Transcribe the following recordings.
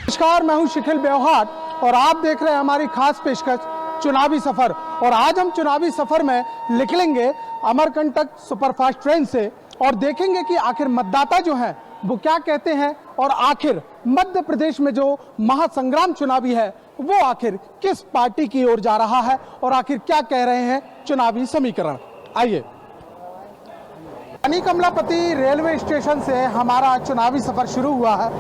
नमस्कार, मैं हूं शिखिल व्यवहार और आप देख रहे हैं हमारी खास पेशकश चुनावी सफर। और आज हम चुनावी सफर में निकलेंगे अमरकंटक सुपरफास्ट ट्रेन से और देखेंगे कि आखिर मतदाता जो हैं वो क्या कहते हैं और आखिर मध्य प्रदेश में जो महासंग्राम चुनावी है वो आखिर किस पार्टी की ओर जा रहा है और आखिर क्या कह रहे हैं चुनावी समीकरण। आइए, रानी कमलापति रेलवे स्टेशन से हमारा चुनावी सफर शुरू हुआ है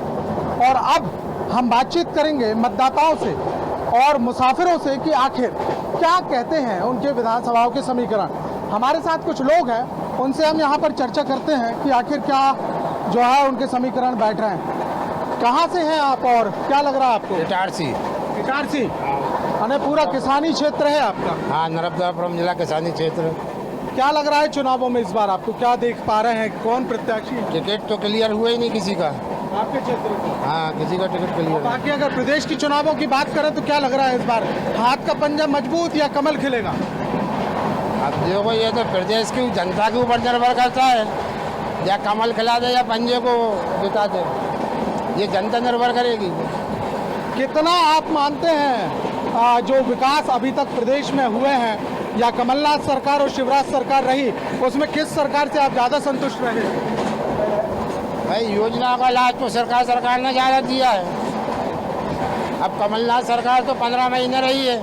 और अब हम बातचीत करेंगे मतदाताओं से और मुसाफिरों से कि आखिर क्या कहते हैं उनके विधानसभाओं के समीकरण। हमारे साथ कुछ लोग हैं, उनसे हम यहाँ पर चर्चा करते हैं कि आखिर क्या जो है उनके समीकरण बैठ रहे हैं। कहाँ से हैं आप और क्या लग रहा है आपको? इटारसी। इटारसी यानी पूरा किसानी क्षेत्र है आपका? हाँ, नर्मदापुरम जिला किसानी क्षेत्र। क्या लग रहा है चुनावों में इस बार आपको, क्या देख पा रहे हैं, कौन प्रत्याशी? टिकट तो क्लियर हुआ ही नहीं किसी का आपके क्षेत्र में? हाँ, किसी का टिकट क्लियर। बाकी अगर प्रदेश की चुनावों की बात करें तो क्या लग रहा है इस बार हाथ का पंजा मजबूत या कमल खिलेगा? अब देखो, ये तो प्रदेश की जनता के ऊपर निर्भर करता है, या कमल खिला दे या पंजे को जिता दे, ये जनता निर्भर करेगी। कितना आप मानते हैं जो विकास अभी तक प्रदेश में हुए हैं या कमलनाथ सरकार और शिवराज सरकार रही, उसमें किस सरकार से आप ज़्यादा संतुष्ट रहे? भाई, योजना का लाभ तो सरकार ने ज़्यादा दिया है। अब कमलनाथ सरकार तो 15 महीने रही है,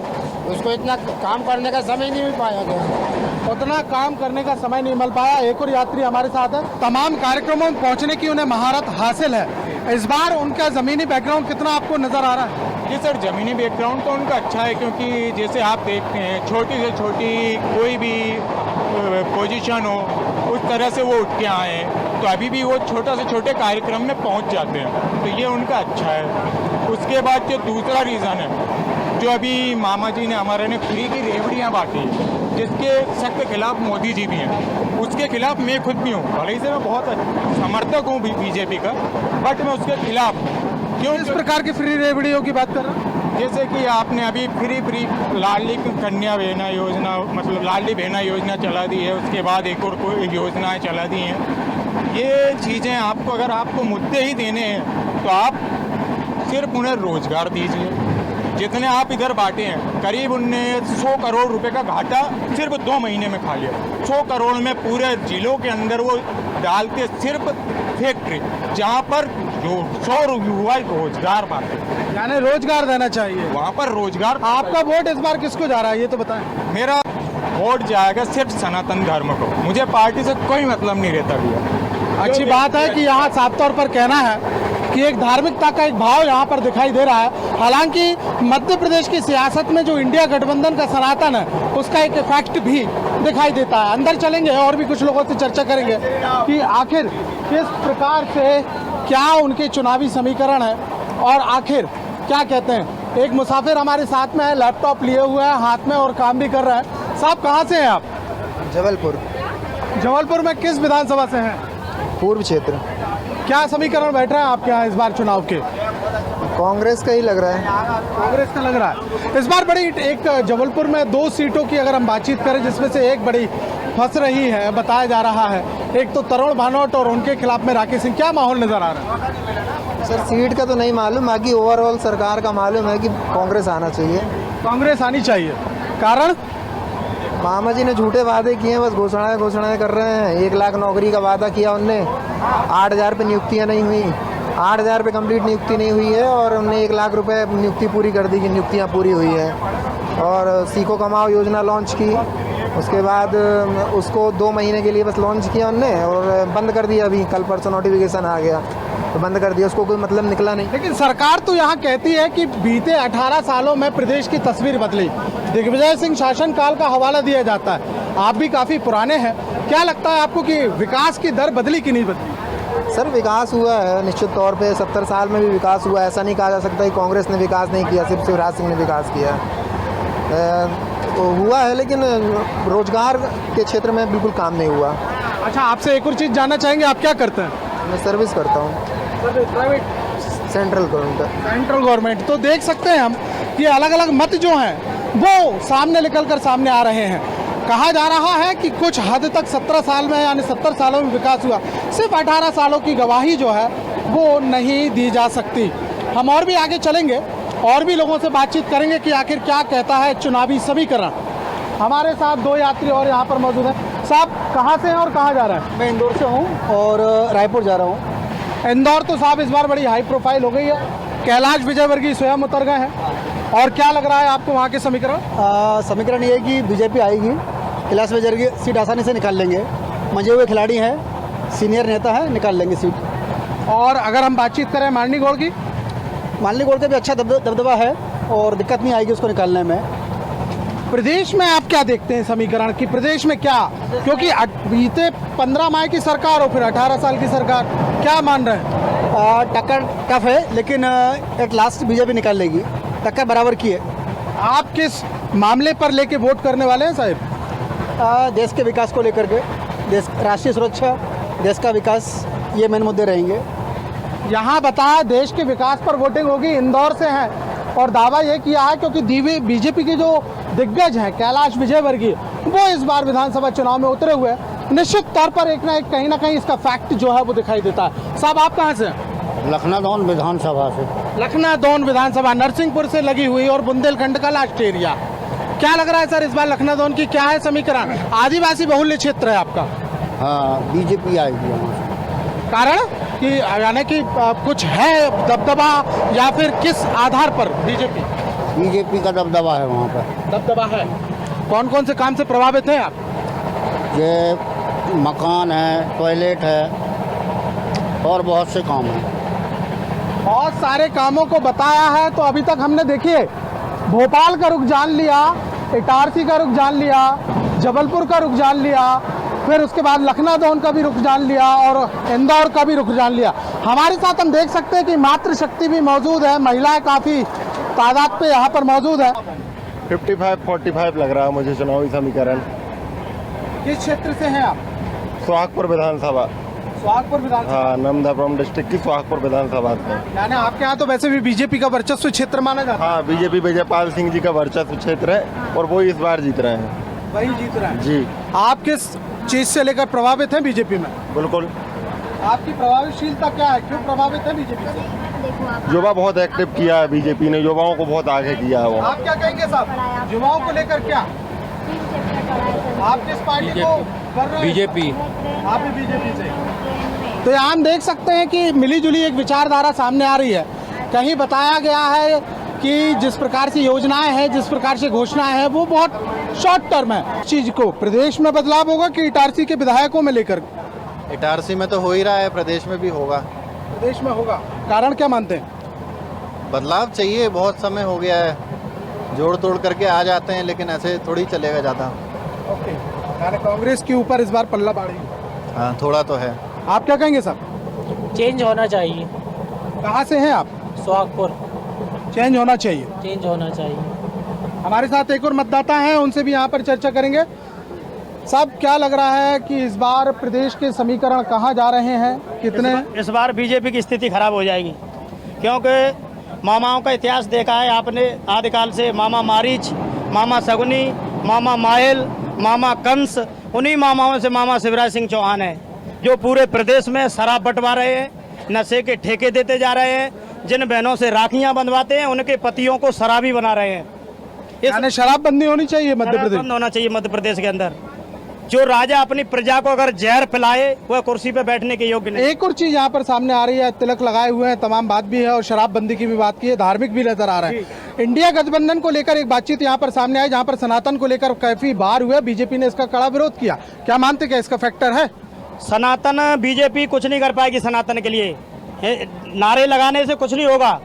उसको इतना काम करने का समय नहीं मिल पाया गया। उतना काम करने का समय नहीं मिल पाया। एक और यात्री हमारे साथ है। तमाम कार्यक्रमों में पहुंचने की उन्हें महारत हासिल है। इस बार उनका ज़मीनी बैकग्राउंड कितना आपको नज़र आ रहा है? जी सर, ज़मीनी बैकग्राउंड तो उनका अच्छा है, क्योंकि जैसे आप देखते हैं छोटी से छोटी कोई भी पोजीशन हो उस तरह से वो उठ के आए हैं, तो अभी भी वो छोटा से छोटे कार्यक्रम में पहुंच जाते हैं, तो ये उनका अच्छा है। उसके बाद जो दूसरा रीज़न है, जो अभी मामा जी ने हमारे ने फ्री की रेवड़ियाँ बांटी, जिसके सख्त खिलाफ मोदी जी भी हैं, उसके खिलाफ मैं खुद भी हूँ। भले ही से मैं बहुत समर्थक हूँ बीजेपी का, बट मैं उसके खिलाफ क्यों। इस प्रकार की फ्री रेवड़ियों की बात कर रहा हूँ, जैसे कि आपने अभी फ्री लाडली कन्या बहना योजना, मतलब लाडली बहना योजना चला दी है, उसके बाद एक और कोई योजनाएं चला दी हैं। ये चीज़ें आपको, अगर आपको मुद्दे ही देने हैं तो आप सिर्फ उन्हें रोजगार दीजिए। जितने आप इधर बांटे हैं, करीब उनने 100 करोड़ रुपए का घाटा सिर्फ 2 महीने में खा लिया। 100 करोड़ में पूरे जिलों के अंदर वो डालते सिर्फ फैक्ट्री, जहाँ पर जो 100 युवा रोजगार पाते, यानी रोजगार देना चाहिए, वहाँ पर रोजगार। आपका वोट इस बार किसको जा रहा है ये तो बताएं? मेरा वोट जाएगा सिर्फ सनातन धर्म को, मुझे पार्टी से कोई मतलब नहीं रहता भैया। अच्छी बात है कि यहाँ साफ तौर पर कहना है कि एक धार्मिकता का एक भाव यहाँ पर दिखाई दे रहा है। हालांकि मध्य प्रदेश की सियासत में जो इंडिया गठबंधन का सनातन है उसका एक इफेक्ट भी दिखाई देता है। अंदर चलेंगे और भी कुछ लोगों से चर्चा करेंगे कि आखिर किस प्रकार से क्या उनके चुनावी समीकरण है और आखिर क्या कहते हैं। एक मुसाफिर हमारे साथ में है, लैपटॉप लिए हुए है हाथ में और काम भी कर रहा है। साहब, कहाँ से हैं आप? जबलपुर। जबलपुर में किस विधानसभा से हैं? पूर्व क्षेत्र। क्या समीकरण बैठ रहा है आपके यहाँ इस बार चुनाव के? कांग्रेस का ही लग रहा है। कांग्रेस का लग रहा है। इस बार बड़ी एक जबलपुर में 2 सीटों की अगर हम बातचीत करें, जिसमें से एक बड़ी फंस रही है, बताया जा रहा है, एक तो तरुण भानोट और उनके खिलाफ में राकेश सिंह। क्या माहौल नजर आ रहा है? सर, सीट का तो नहीं मालूम, बाकी ओवरऑल सरकार का मालूम है कि कांग्रेस आना चाहिए। कांग्रेस आनी चाहिए, कारण? मामा जी ने झूठे वादे किए हैं, बस घोषणाएं कर रहे हैं। 1 लाख नौकरी का वादा किया उनने, 8,000 पे नियुक्तियाँ नहीं हुई, 8,000 पे कंप्लीट नियुक्ति नहीं हुई है, और उनने 1 लाख रुपए नियुक्ति पूरी कर दी कि नियुक्तियाँ पूरी हुई है। और सीखो कमाओ योजना लॉन्च की, उसके बाद उसको 2 महीने के लिए बस लॉन्च किया उनने और बंद कर दिया। अभी कल परसों नोटिफिकेशन आ गया तो बंद कर दिया, उसको कोई मतलब निकला नहीं। लेकिन सरकार तो यहाँ कहती है कि बीते 18 सालों में प्रदेश की तस्वीर बदली। दिग्विजय सिंह शासनकाल का हवाला दिया जाता है, आप भी काफ़ी पुराने हैं। क्या लगता है आपको कि विकास की दर बदली कि नहीं बदली? सर, विकास हुआ है निश्चित तौर पे, 70 साल में भी विकास हुआ है। ऐसा नहीं कहा जा सकता कि कांग्रेस ने विकास नहीं किया, सिर्फ शिवराज सिंह ने विकास किया। तो हुआ है, लेकिन रोजगार के क्षेत्र में बिल्कुल काम नहीं हुआ। अच्छा, आपसे एक और चीज़ जानना चाहेंगे, आप क्या करते हैं? मैं सर्विस करता हूँ, private? Central government. Central government. तो देख सकते हैं हम कि अलग अलग मत जो हैं वो सामने निकल कर सामने आ रहे हैं। कहा जा रहा है कि कुछ हद तक 17 साल में यानी 70 सालों में विकास हुआ, सिर्फ 18 सालों की गवाही जो है वो नहीं दी जा सकती। हम और भी आगे चलेंगे और भी लोगों से बातचीत करेंगे कि आखिर क्या कहता है चुनावी समीकरण। हमारे साथ दो यात्री और यहाँ पर मौजूद हैं। साहब कहाँ से हैं और कहाँ जा रहे हैं? मैं इंदौर से हूँ और रायपुर जा रहा हूँ। इंदौर तो साहब इस बार बड़ी हाई प्रोफाइल हो गई है, कैलाश विजयवर्गीय स्वयं उतर गए हैं, और क्या लग रहा है आपको वहाँ के समीकरण? समीकरण ये है कि बीजेपी आएगी, कैलाश विजयवर्गीय सीट आसानी से निकाल लेंगे। मंजे हुए खिलाड़ी हैं, सीनियर नेता है, निकाल लेंगे सीट। और अगर हम बातचीत करें माननी गौड़ की? माननी गौड़ का भी अच्छा दबदबा है और दिक्कत नहीं आएगी उसको निकालने में। प्रदेश में आप क्या देखते हैं समीकरण की? प्रदेश में क्या, क्योंकि बीते 15 माह की सरकार और फिर 18 साल की सरकार, क्या मान रहे हैं? टक्कर टफ है, लेकिन एट लास्ट बीजेपी निकाल लेगी। टक्कर बराबर की है। आप किस मामले पर लेके वोट करने वाले हैं साहब? देश के विकास को लेकर के, राष्ट्रीय सुरक्षा, देश का विकास, ये मेन मुद्दे रहेंगे। यहाँ बताया देश के विकास पर वोटिंग होगी। इंदौर से हैं और दावा ये किया है क्योंकि बीजेपी के जो दिग्गज हैं कैलाश विजयवर्गीय, वो इस बार विधानसभा चुनाव में उतरे हुए हैं। निश्चित तौर पर एक कहीं ना कहीं इसका फैक्ट जो है वो दिखाई देता है। साहब आप कहाँ से हैं? लखनऊ विधानसभा से। लखनऊ विधानसभा नरसिंहपुर से लगी हुई और बुंदेलखंड का लास्ट एरिया। क्या लग रहा है सर इस बार लखनऊ की क्या है समीकरण? आदिवासी बहुल्य क्षेत्र है आपका। हाँ, बीजेपी आएगी वहाँ से। कारण कि यानी कि कुछ है दबदबा या फिर किस आधार पर? बीजेपी का दबदबा है वहाँ पर। दबदबा है। कौन कौन से काम से प्रभावित हैं आप? ये मकान है, टॉयलेट है और बहुत से काम हैं। बहुत सारे कामों को बताया है। तो अभी तक हमने देखिए भोपाल का रुख जान लिया, इटारसी का रुख जान लिया, जबलपुर का रुख जान लिया, फिर उसके बाद लखनऊ का भी रुख जान लिया और इंदौर का भी रुख जान लिया। हमारे साथ हम देख सकते हैं कि मातृशक्ति भी मौजूद है, महिलाएं काफ़ी तादाद पे यहाँ पर मौजूद है। 55-45 लग रहा है मुझे चुनावी समीकरण। किस क्षेत्र से हैं आप? सुहागपुर विधानसभा। सुहागपुर विधानसभा? हाँ, नर्मदापुरम डिस्ट्रिक्ट की सुहागपुर विधानसभा से। यानी आपके यहाँ तो वैसे भी बीजेपी का वर्चस्व क्षेत्र माना जाता है? हाँ, बीजेपी विजयपाल सिंह जी का वर्चस्व क्षेत्र है और वो इस बार जीत रहे हैं। वही जीत रहा है जी। आप किस चीज से लेकर प्रभावित हैं बीजेपी में? बिल्कुल। आपकी प्रभावशीलता क्या है, क्यों प्रभावित है बीजेपी से? युवा बहुत एक्टिव किया है बीजेपी ने, युवाओं को बहुत आगे किया है वो। आप क्या कहेंगे साहब, युवाओं को लेकर क्या? आप किस पार्टी को कर रहे हैं? बीजेपी। आप भी बीजेपी से? तो यहाँ हम देख सकते हैं कि मिली जुली एक विचारधारा सामने आ रही है। कहीं बताया गया है कि जिस प्रकार से योजनाएं हैं, जिस प्रकार से घोषणाएं हैं, वो बहुत शॉर्ट टर्म है। चीज को प्रदेश में बदलाव होगा कि इटारसी के विधायकों में लेकर? इटारसी में तो हो ही रहा है, प्रदेश में भी होगा। प्रदेश में होगा, कारण क्या मानते हैं? बदलाव चाहिए, बहुत समय हो गया है, जोड़ तोड़ करके आ जाते हैं, लेकिन ऐसे थोड़ी चलेगा ज़्यादा। ओके, यानी कांग्रेस के ऊपर इस बार पल्ला बाढ़ी। हाँ, थोड़ा तो है। आप क्या कहेंगे साहब? चेंज होना चाहिए। कहाँ से हैं आप? सुहागपुर। चेंज होना चाहिए। चेंज होना चाहिए। हमारे साथ एक और मतदाता हैं, उनसे भी यहाँ पर चर्चा करेंगे। साहब क्या लग रहा है कि इस बार प्रदेश के समीकरण कहाँ जा रहे हैं, कितने? इस बार बीजेपी की स्थिति खराब हो जाएगी, क्योंकि मामाओं का इतिहास देखा है आपने आदिकाल से। मामा मारीच, मामा सगुनी, मामा मायल, मामा कंस, उन्हीं मामाओं से मामा शिवराज सिंह चौहान है, जो पूरे प्रदेश में शराब बंटवा रहे हैं, नशे के ठेके देते जा रहे हैं, जिन बहनों से राखियां बंधवाते हैं उनके पतियों को शराबी बना रहे हैं। यानी शराबबंदी होनी चाहिए मध्य प्रदेश? बंद होना चाहिए मध्य प्रदेश के अंदर। जो राजा अपनी प्रजा को अगर जहर पिलाए वह कुर्सी पे बैठने के योग्य नहीं। एक और चीज यहाँ पर सामने आ रही है, तिलक लगाए हुए हैं, तमाम बात भी है और शराबबंदी की भी बात की है, धार्मिक भी नजर आ रहा है। इंडिया गठबंधन को लेकर एक बातचीत यहाँ पर सामने आई, जहाँ पर सनातन को लेकर काफी बार हुआ, बीजेपी ने इसका कड़ा विरोध किया। क्या मानते, क्या इसका फैक्टर है? सनातन बीजेपी कुछ नहीं कर पाएगी सनातन के लिए, नारे लगाने से कुछ नहीं होगा।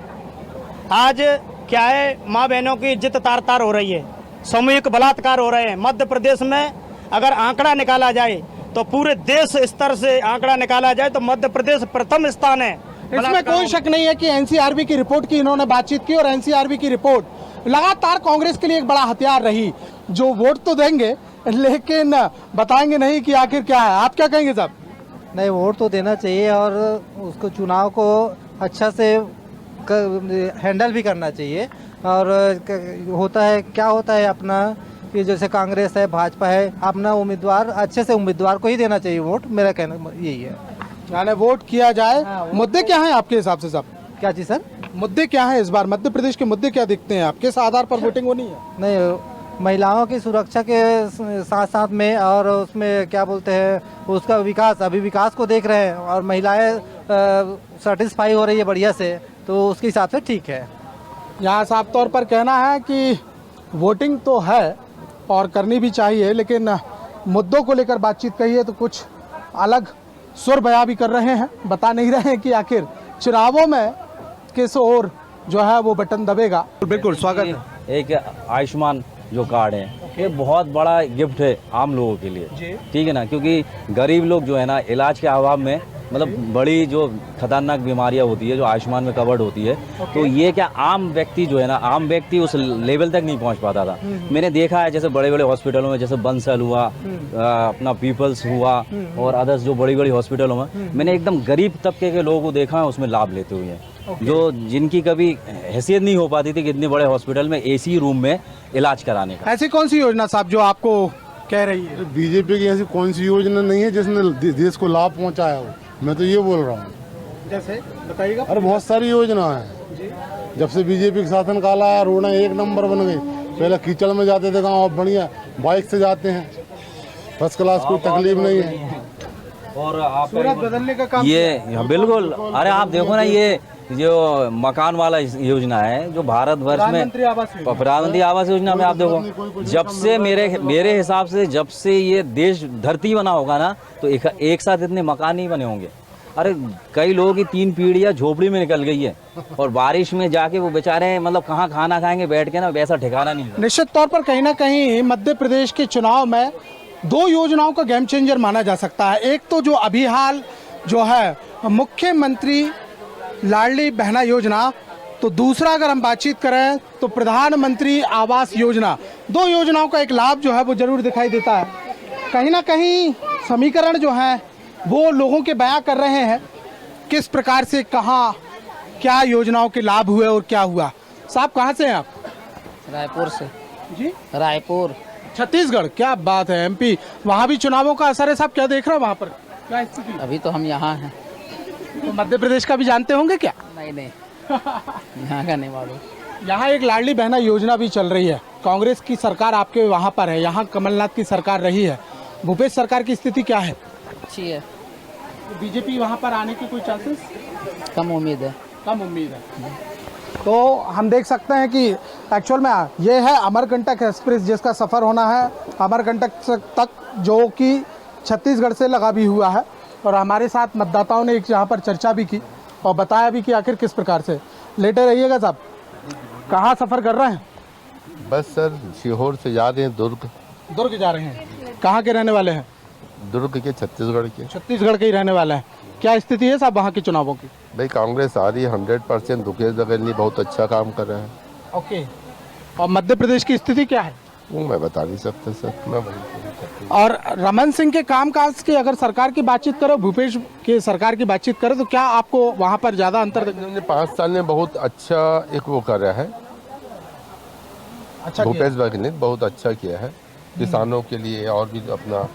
आज क्या है, माँ बहनों की इज्जत तार तार हो रही है, सामूहिक बलात्कार हो रहे हैं। मध्य प्रदेश में अगर आंकड़ा निकाला जाए तो पूरे देश स्तर से आंकड़ा निकाला जाए तो मध्य प्रदेश प्रथम स्थान है। इसमें कोई शक नहीं है कि एनसीआरबी की रिपोर्ट की इन्होंने बातचीत की और एनसीआरबी की रिपोर्ट लगातार कांग्रेस के लिए एक बड़ा हथियार रही, जो वोट तो देंगे लेकिन बताएंगे नहीं कि आखिर क्या है। आप क्या कहेंगे साहब? नहीं, वोट तो देना चाहिए और उसको चुनाव को अच्छा से हैंडल भी करना चाहिए। और होता है क्या होता है अपना कि जैसे कांग्रेस है, भाजपा है, अपना उम्मीदवार अच्छे से उम्मीदवार को ही देना चाहिए वोट। मेरा कहना यही है। यानी वोट किया जाए। मुद्दे क्या हैं आपके हिसाब से साहब? क्या चीज़ सर? मुद्दे क्या है इस बार, मध्य प्रदेश के मुद्दे क्या दिखते हैं आप, किस आधार पर वोटिंग होनी है? नहीं, महिलाओं की सुरक्षा के साथ साथ में और उसमें क्या बोलते हैं उसका विकास, अभी विकास को देख रहे हैं और महिलाएं सेटिस्फाई हो रही है बढ़िया से, तो उसके हिसाब से ठीक है। यहाँ साफ तौर पर कहना है कि वोटिंग तो है और करनी भी चाहिए, लेकिन मुद्दों को लेकर बातचीत कही है तो कुछ अलग सुर बयां भी कर रहे हैं, बता नहीं रहे हैं कि आखिर चुनावों में किस ओर जो है वो बटन दबेगा। बिल्कुल स्वागत है। एक आयुष्मान जो कार्ड है ये बहुत बड़ा गिफ्ट है आम लोगों के लिए, ठीक है ना, क्योंकि गरीब लोग जो है ना इलाज के अभाव में मतलब बड़ी जो खतरनाक बीमारियां होती है जो आयुष्मान में कवर्ड होती है, तो ये क्या आम व्यक्ति जो है ना, आम व्यक्ति उस लेवल तक नहीं पहुंच पाता था। मैंने देखा है जैसे बड़े बड़े हॉस्पिटलों में, जैसे बंसल हुआ, अपना पीपल्स हुआ और अदर्स जो बड़ी बड़ी हॉस्पिटलों में, मैंने एकदम गरीब तबके के लोगों को देखा है उसमें लाभ लेते हुए, जो जिनकी कभी हैसियत नहीं हो पाती थी कि इतने बड़े हॉस्पिटल में AC रूम में इलाज कराने का। ऐसी कौन सी योजना साहब जो आपको कह रही है? बीजेपी की ऐसी कौन सी योजना नहीं है जिसने देश को लाभ पहुंचाया हो, मैं तो ये बोल रहा हूँ। जैसे बताइएगा। अरे बहुत सारी योजना है, जब से बीजेपी का शासन काल आया रोडें एक नंबर बन गई। पहले कीचड़ में जाते थे गाँव, अब बढ़िया बाइक से जाते हैं, फर्स्ट क्लास, कोई तकलीफ नहीं है। और आप सूरत बदलने का काम ये बिल्कुल, अरे आप देखो ना ये जो मकान वाला योजना है जो भारत वर्ष में प्रधानमंत्री आवास योजना में आप देखो, जब से मेरे हिसाब से जब से ये देश धरती बना होगा ना तो एक साथ इतने मकान नहीं बने होंगे। अरे कई लोगों की 3 पीढ़ियां झोपड़ी में निकल गई है और बारिश में जाके वो बेचारे मतलब कहाँ खाना खाएंगे बैठ के ना, वैसा ठिकाना नहीं। निश्चित तौर पर कहीं ना कहीं मध्य प्रदेश के चुनाव में 2 योजनाओं का गेम चेंजर माना जा सकता है। एक तो जो अभी हाल जो है मुख्यमंत्री लाडली बहना योजना, तो दूसरा अगर हम बातचीत करें तो प्रधानमंत्री आवास योजना। 2 योजनाओं का एक लाभ जो है वो जरूर दिखाई देता है। कहीं ना कहीं समीकरण जो है वो लोगों के बयां कर रहे हैं किस प्रकार से कहाँ क्या योजनाओं के लाभ हुए और क्या हुआ। साहब कहाँ से हैं आप? रायपुर से जी। रायपुर, छत्तीसगढ़, क्या बात है। MP वहाँ भी चुनावों का असर है साहब, क्या देख रहे हैं वहाँ पर, क्या स्थिति? अभी तो हम यहाँ हैं। तो मध्य प्रदेश का भी जानते होंगे क्या? नहीं यहाँ का नहीं मालूम। यहाँ एक लाडली बहना योजना भी चल रही है, कांग्रेस की सरकार आपके वहाँ पर है, यहाँ कमलनाथ की सरकार रही है। भूपेश सरकार की स्थिति क्या है? अच्छी है। तो बीजेपी वहाँ पर आने की कोई चांसेस? कम उम्मीद है। कम उम्मीद है। तो हम देख सकते हैं कि एक्चुअल में ये है अमरकंटक एक्सप्रेस जिसका सफ़र होना है अमरकंटक तक, जो कि छत्तीसगढ़ से लगा भी हुआ है। और हमारे साथ मतदाताओं ने एक यहाँ पर चर्चा भी की और बताया भी कि आखिर किस प्रकार से। लेटे रहिएगा साहब। कहाँ सफ़र कर रहे हैं? बस सर सीहोर से जा रहे हैं दुर्ग। दुर्ग जा रहे हैं। कहाँ के रहने वाले हैं? दुर्ग के, छत्तीसगढ़ के। छत्तीसगढ़ के ही रहने वाले हैं। क्या स्थिति है साहब वहाँ के चुनावों की? भाई कांग्रेस आ रही है 100%, दुकेश दगल बहुत अच्छा काम कर रहे हैं। ओके। और मध्य प्रदेश की स्थिति क्या है? वो मैं बता नहीं सकता सर, मैं वही। और रमन सिंह के कामकाज की अगर सरकार की बातचीत करो, भूपेश की सरकार की बातचीत करो, तो क्या आपको वहाँ पर ज़्यादा अंतर? 5 साल में बहुत अच्छा एक वो कर रहा है। अच्छा, भूपेश बघेल ने बहुत अच्छा किया है किसानों के लिए और भी अपना।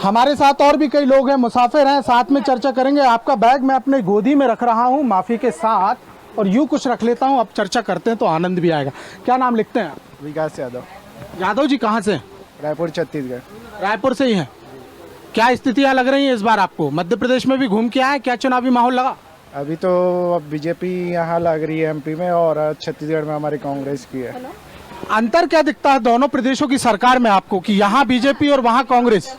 हमारे साथ और भी कई लोग हैं, मुसाफिर हैं, साथ में चर्चा करेंगे। आपका बैग मैं अपने गोदी में रख रहा हूँ माफ़ी के साथ, और यूँ कुछ रख लेता हूँ, अब चर्चा करते हैं तो आनंद भी आएगा। क्या नाम लिखते हैं आप? विकास यादव। यादव जी कहाँ से? रायपुर, छत्तीसगढ़। रायपुर से ही हैं। क्या स्थितियाँ लग रही हैं इस बार आपको? मध्य प्रदेश में भी घूम के आए, क्या चुनावी माहौल लगा? अभी तो अब बीजेपी यहाँ लग रही है MP में और छत्तीसगढ़ में हमारी कांग्रेस की है। अंतर क्या दिखता है दोनों प्रदेशों की सरकार में आपको कि यहाँ बीजेपी और वहाँ कांग्रेस?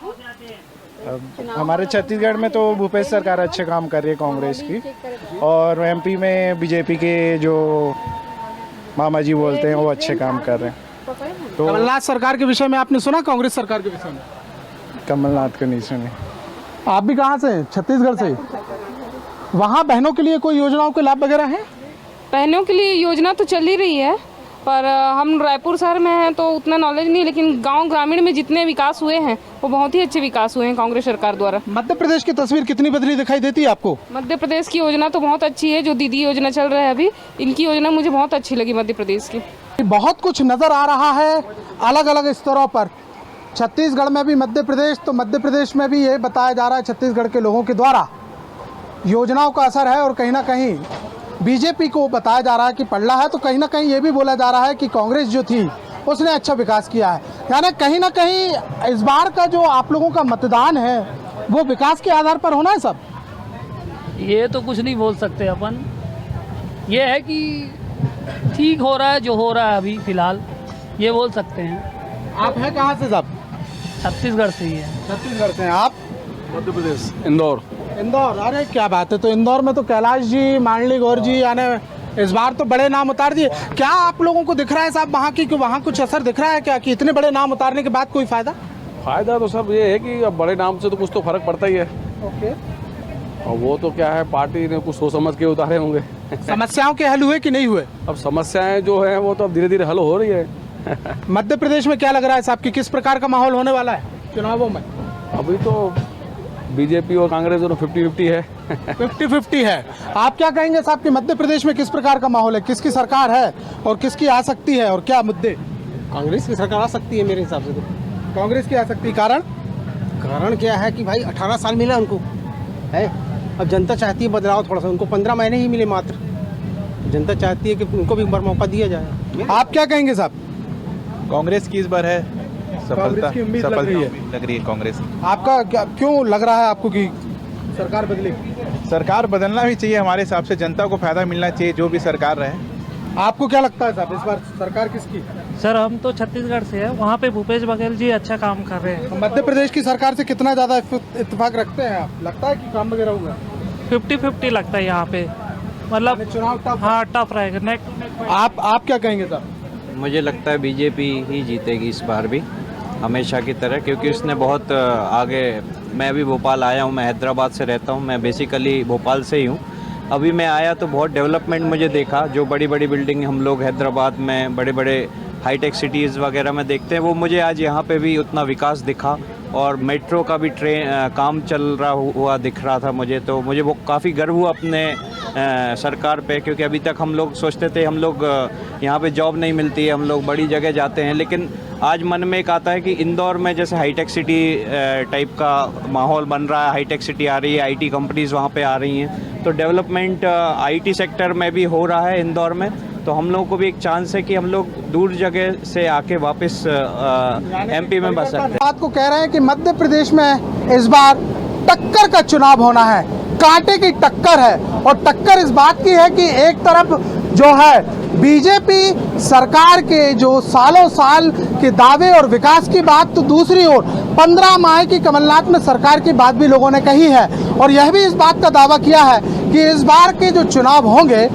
हमारे छत्तीसगढ़ में तो भूपेश सरकार अच्छे काम कर रही है कांग्रेस की, और MP में बीजेपी के जो मामा जी बोलते हैं वो अच्छे काम कर रहे हैं। तो कमलनाथ सरकार के विषय में आपने सुना? कांग्रेस सरकार के विषय में कमलनाथ का नहीं सुने। आप भी कहाँ से? छत्तीसगढ़ से। वहाँ बहनों के लिए कोई योजनाओं के लाभ वगैरह हैं? बहनों के लिए योजना तो चल ही रही है, पर हम रायपुर शहर में हैं तो उतना नॉलेज नहीं, लेकिन गांव ग्रामीण में जितने विकास हुए हैं वो बहुत ही अच्छे विकास हुए हैं कांग्रेस सरकार द्वारा। मध्य प्रदेश की तस्वीर कितनी बदली दिखाई देती है आपको? मध्य प्रदेश की योजना तो बहुत अच्छी है, जो दीदी योजना चल रहा है अभी, इनकी योजना मुझे बहुत अच्छी लगी मध्य प्रदेश की। बहुत कुछ नज़र आ रहा है अलग अलग स्तरों पर। छत्तीसगढ़ में भी मध्य प्रदेश, तो मध्य प्रदेश में भी ये बताया जा रहा है छत्तीसगढ़ के लोगों के द्वारा योजनाओं का असर है और कहीं ना कहीं बीजेपी को बताया जा रहा है कि पलड़ा है, तो कहीं ना कहीं ये भी बोला जा रहा है कि कांग्रेस जो थी उसने अच्छा विकास किया है। यानी कहीं ना कहीं इस बार का जो आप लोगों का मतदान है वो विकास के आधार पर होना है सब। ये तो कुछ नहीं बोल सकते अपन, ये है कि ठीक हो रहा है जो हो रहा है अभी फ़िलहाल, ये बोल सकते हैं। आप हैं कहाँ से सब? छत्तीसगढ़ से ही है। छत्तीसगढ़ से हैं आप? मध्य प्रदेश, इंदौर। इंदौर, अरे क्या बात है। तो इंदौर में तो कैलाश जी, मांडली गौर जी, यानी इस बार तो बड़े नाम उतार दिए। क्या आप लोगों को दिख रहा है साहब वहाँ की कि वहाँ कुछ असर दिख रहा है क्या, कि इतने बड़े नाम उतारने के बाद कोई फायदा? फायदा तो सब ये है कि अब बड़े नाम से तो कुछ तो फर्क पड़ता ही है। ओके। और वो तो क्या है, पार्टी ने कुछ सोच समझ के उतारे होंगे। समस्याओं के हल हुए कि नहीं हुए? अब समस्याएं जो है वो तो अब धीरे धीरे हल हो रही है। मध्य प्रदेश में क्या लग रहा है साहब कि किस प्रकार का माहौल होने वाला है चुनावों में? अभी तो बीजेपी और कांग्रेस दोनों 50-50 है। 50-50 है। आप क्या कहेंगे साहब कि मध्य प्रदेश में किस प्रकार का माहौल है, किसकी सरकार है और किसकी आ सकती है और क्या मुद्दे? कांग्रेस की सरकार आ सकती है मेरे हिसाब से। तो कांग्रेस की आ सकती है। कारण क्या है कि भाई 18 साल मिला उनको है, अब जनता चाहती है बदलाव थोड़ा सा। उनको 15 महीने ही मिले मात्र, जनता चाहती है कि उनको भी एक बार मौका दिया जाए। आप क्या कहेंगे साहब? कांग्रेस की इस बार है कांग्रेस की उम्मीद लग रही है कांग्रेस की। आपका क्या, क्यों लग रहा है आपको कि सरकार बदले? सरकार बदलना भी चाहिए हमारे हिसाब से, जनता को फायदा मिलना चाहिए जो भी सरकार रहे। आपको क्या लगता है साहब इस बार सरकार किसकी? सर हम तो छत्तीसगढ़ से हैं, वहाँ पे भूपेश बघेल जी अच्छा काम कर रहे हैं। मध्य प्रदेश की सरकार से कितना ज़्यादा इत्तेफाक रखते हैं आप? लगता है कि काम वगैरह होगा? 50-50 लगता है यहाँ पे, मतलब चुनाव टफ। हाँ टफ रहेगा नेक टू नेक। आप क्या कहेंगे साहब? मुझे लगता है बीजेपी ही जीतेगी इस बार भी, हमेशा की तरह, क्योंकि उसने बहुत आगे। मैं अभी भोपाल आया हूँ, मैं हैदराबाद से रहता हूँ, मैं बेसिकली भोपाल से ही हूँ। अभी मैं आया तो बहुत डेवलपमेंट मुझे देखा, जो बड़ी बड़ी बिल्डिंग हम लोग हैदराबाद में बड़े बड़े हाईटेक सिटीज़ वगैरह में देखते हैं, वो मुझे आज यहाँ पे भी उतना विकास दिखा। और मेट्रो का भी काम चल रहा हुआ दिख रहा था मुझे, तो मुझे वो काफ़ी गर्व हुआ अपने सरकार पे, क्योंकि अभी तक हम लोग सोचते थे हम लोग यहाँ पे जॉब नहीं मिलती है, हम लोग बड़ी जगह जाते हैं, लेकिन आज मन में एक आता है कि इंदौर में जैसे हाईटेक सिटी टाइप का माहौल बन रहा है, हाईटेक सिटी आ रही है, आईटी कंपनीज़ वहाँ पे आ रही हैं, तो डेवलपमेंट आईटी सेक्टर में भी हो रहा है इंदौर में। तो हम लोगों को भी एक चांस है कि हम लोग दूर जगह से आके वापस एमपी में बस सकते हैं। बात को कह रहे हैं कि मध्य प्रदेश में इस बार टक्कर का चुनाव होना है, कांटे की टक्कर है। और टक्कर इस बात की है कि एक तरफ जो है बीजेपी सरकार के जो सालों साल के दावे और विकास की बात, तो दूसरी ओर 15 माह की कमलनाथ में सरकार की बात भी लोगों ने कही है। और यह भी इस बात का दावा किया है कि इस बार के जो चुनाव होंगे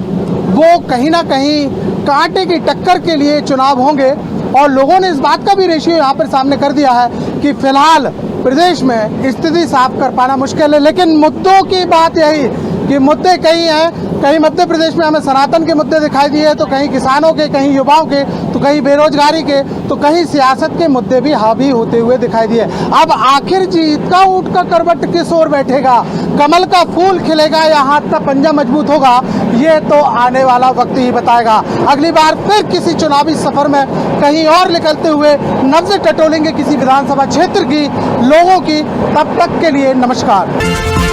वो कहीं ना कहीं कांटे की टक्कर के लिए चुनाव होंगे। और लोगों ने इस बात का भी रेशियो यहाँ पर सामने कर दिया है कि फिलहाल प्रदेश में स्थिति साफ कर पाना मुश्किल है। लेकिन मुद्दों की बात यही कि मुद्दे कई हैं, कहीं मध्य प्रदेश में हमें सनातन के मुद्दे दिखाई दिए, तो कहीं किसानों के, कहीं युवाओं के, तो कहीं बेरोजगारी के, तो कहीं सियासत के मुद्दे भी हावी होते हुए दिखाई दिए। अब आखिर जीत का ऊँट का करवट किस ओर बैठेगा, कमल का फूल खिलेगा या हाथ का पंजा मजबूत होगा, ये तो आने वाला वक्त ही बताएगा। अगली बार फिर किसी चुनावी सफर में कहीं और निकलते हुए नब्ज़ टटोलेंगे किसी विधानसभा क्षेत्र की लोगों की। तब तक के लिए नमस्कार।